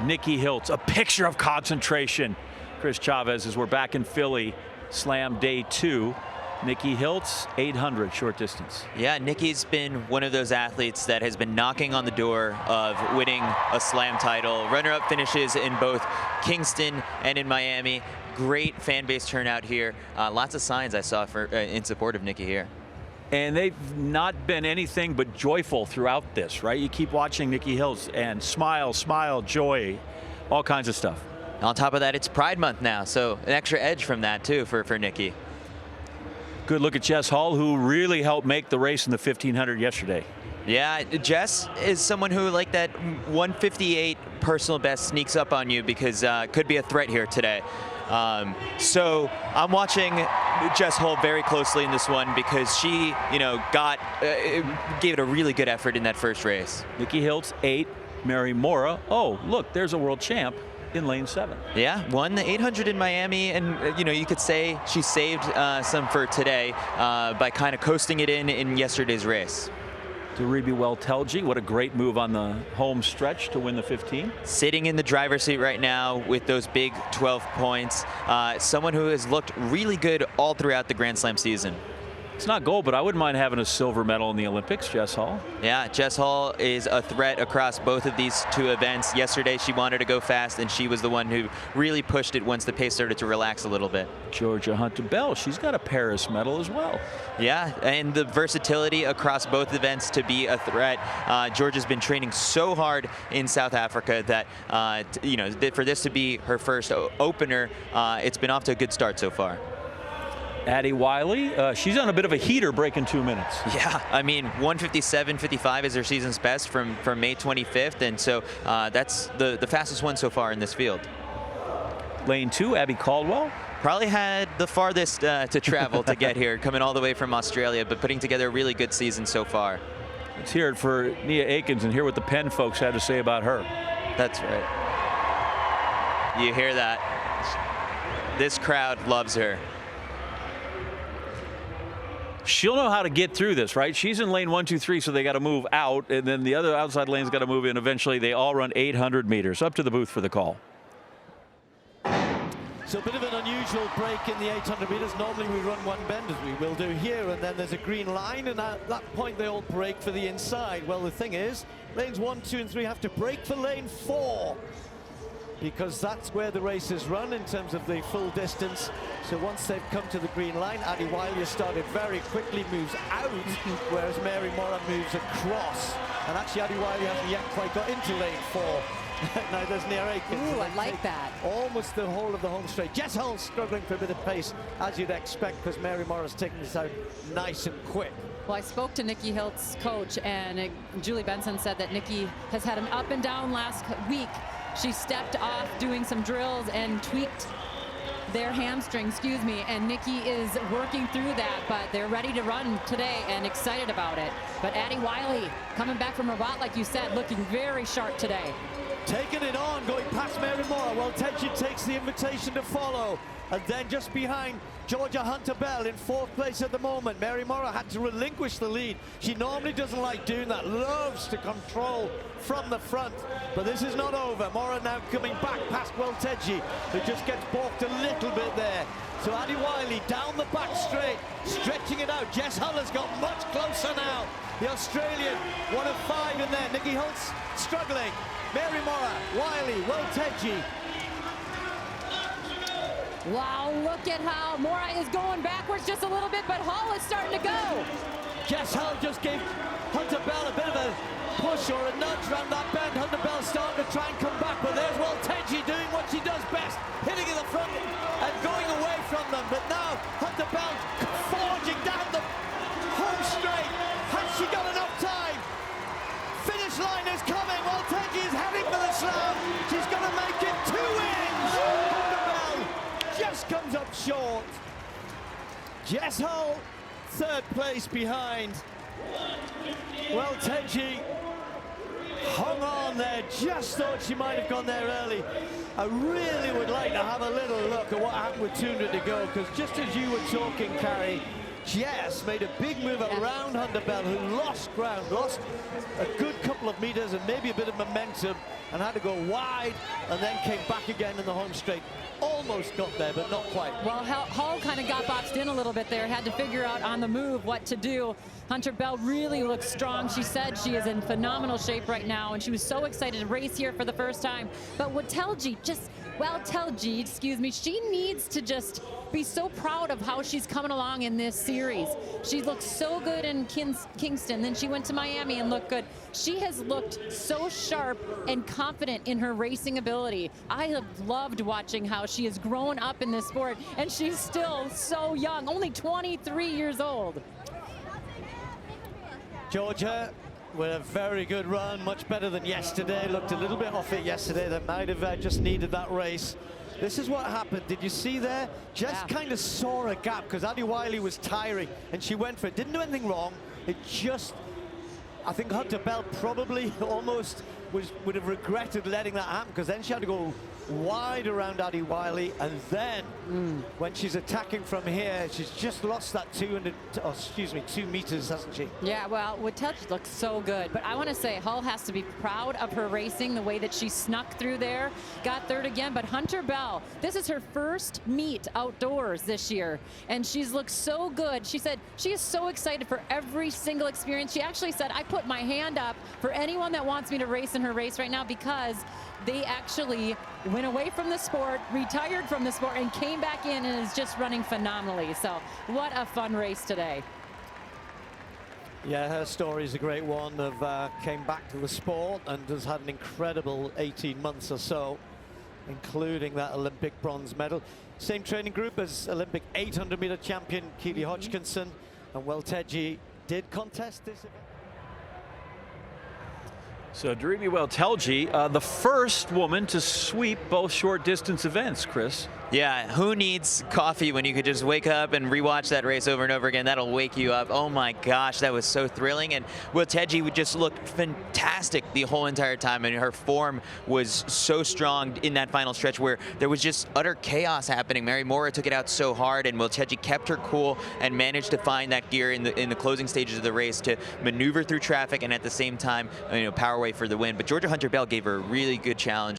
Nikki Hiltz, a picture of concentration. Chris Chavez, as we're back in Philly, slam day 2. Nikki Hiltz, 800 short distance. Yeah, Nikki's been one of those athletes that has been knocking on the door of winning a slam title. Runner-up finishes in both Kingston and in Miami. Great fan base turnout here. Lots of signs I saw for in support of Nikki here. And they've not been anything but joyful throughout this, right? You keep watching Nikki Hiltz and smile, smile, joy, all kinds of stuff. On top of that, it's Pride Month now, so an extra edge from that too for Nikki. Good look at Jess Hall, who really helped make the race in the 1500 yesterday. Yeah, Jess is someone who, like that 158 personal best, sneaks up on you because could be a threat here today. So I'm watching Jess Hall very closely in this one because she, gave it a really good effort in that first race. Nikki Hiltz, 8. Mary Mora, oh, look, there's a world champ in lane 7. Yeah, won the 800 in Miami, and you could say she saved some for today by kind of coasting it in yesterday's race. Daribi Weltelji, what a great move on the home stretch to win the 15. Sitting in the driver's seat right now with those big 12 points. Someone who has looked really good all throughout the Grand Slam season. It's not gold, but I wouldn't mind having a silver medal in the Olympics, Jess Hall. Yeah, Jess Hall is a threat across both of these two events. Yesterday, she wanted to go fast, and she was the one who really pushed it once the pace started to relax a little bit. Georgia Hunter-Bell, she's got a Paris medal as well. Yeah, and the versatility across both events to be a threat. Georgia's been training so hard in South Africa that, for this to be her first opener, it's been off to a good start so far. Addie Wiley, she's on a bit of a heater breaking 2 minutes. Yeah, I mean, 157.55 is her season's best from May 25th, and so that's the fastest one so far in this field. Lane 2, Abby Caldwell. Probably had the farthest to travel to get here, coming all the way from Australia, but putting together a really good season so far. Let's hear it for Nia Akins and hear what the Penn folks had to say about her. That's right. You hear that? This crowd loves her. She'll know how to get through this, right? She's in lane 1, 2, 3, so they got to move out, and then the other outside lane's got to move in. Eventually, they all run 800 meters. Up to the booth for the call. So a bit of an unusual break in the 800 meters. Normally we run one bend, as we will do here, and then there's a green line, and at that point they all break for the inside. Well, the thing is, lanes 1, 2, and 3 have to break for lane 4, because that's where the race is run in terms of the full distance. So once they've come to the green line, Addie Wiley has started very quickly, moves out, whereas Mary Mora moves across. And actually, Addie Wiley hasn't yet quite got into lane 4. Now there's Nia Akins. Ooh, I like that. Almost the whole of the home straight. Jess Hull's struggling for a bit of pace, as you'd expect, because Mary Mora's taking this out nice and quick. Well, I spoke to Nikki Hiltz's coach, and Julie Benson said that Nikki has had an up and down last week. She stepped off doing some drills and tweaked their hamstring, and Nikki is working through that, but they're ready to run today and excited about it. But Addie Wiley, coming back from Rabat, like you said, looking very sharp today. Taking it on, going past Mary Mora. Well, Tenchi takes the invitation to follow. And then just behind, Georgia Hunter-Bell in 4th place at the moment. Mary Mora had to relinquish the lead. She normally doesn't like doing that, loves to control from the front. But this is not over. Mora now coming back past Weltelji, who just gets balked a little bit there. So Addie Wiley down the back straight, stretching it out. Jess Hull has got much closer now. The Australian, 1 of 5 in there. Nikki Hiltz struggling. Mary Mora, Wiley, Weltelji. Wow, look at how Mora is going backwards just a little bit, but Hull is starting to go. Jess Hull just gave Hunter-Bell a bit of a push or a nudge around that bend. Hunter-Bell starting to try and come back, but there's Weltelji doing what she does best, hitting in the front and going away from them. But now Hunter-Bell forging down the home straight. Has she got enough time? Finish line is coming. Weltelji is heading for the slam. She's going to make it 2 wins. Hunter-Bell just comes up short. Jess Hull, 3rd place behind. Weltelji hung on there, just thought she might have gone there early. I really would like to have a little look at what happened with 200 to go, because just as you were talking, Carrie, Jess made a big move around Hunter Bell, who lost ground, lost a good couple of meters and maybe a bit of momentum, and had to go wide, and then came back again in the home straight. Almost got there, but not quite. Well, Hull kind of got boxed in a little bit there, had to figure out on the move what to do. Hunter Bell really looks strong. She said she is in phenomenal shape right now, and she was so excited to race here for the first time. But Telgi, excuse me, she needs to just be so proud of how she's coming along in this series. She looked so good in Kingston, then she went to Miami and looked good. She has looked so sharp and confident in her racing ability. I have loved watching how she has grown up in this sport, and she's still so young, only 23 years old. Georgia with a very good run, much better than yesterday. Looked a little bit off it yesterday. That might have just needed that race. This is what happened. Did you see there? Just kind of saw a gap because Addie Wiley was tiring and she went for it. Didn't do anything wrong. It just, I think Hunter Bell probably almost would have regretted letting that happen, because then she had to go wide around Addie Wiley, and then when she's attacking from here, she's just lost that 2 meters, hasn't she? Yeah, well, Telgi looks so good, but I want to say Hull has to be proud of her racing, the way that she snuck through there, got third again. But Hunter Bell, this is her first meet outdoors this year, and she's looked so good. She said she is so excited for every single experience. She actually said, I put my hand up for anyone that wants me to race in her race right now, because they actually went away from the sport, retired from the sport, and came back in and is just running phenomenally. So what a fun race today. Yeah, her story is a great one of came back to the sport and has had an incredible 18 months or so, including that Olympic bronze medal. Same training group as Olympic 800-meter champion Keely Hodgkinson, and Welteji did contest this event. So Darimi Welteji, the first woman to sweep both short distance events, Chris. Yeah, who needs coffee when you could just wake up and rewatch that race over and over again? That'll wake you up. Oh my gosh, that was so thrilling. And Welteji would just look fantastic the whole entire time, and her form was so strong in that final stretch where there was just utter chaos happening. Mary Mora took it out so hard, and Welteji kept her cool and managed to find that gear in the closing stages of the race to maneuver through traffic and at the same time, power away for the win. But Georgia Hunter Bell gave her a really good challenge.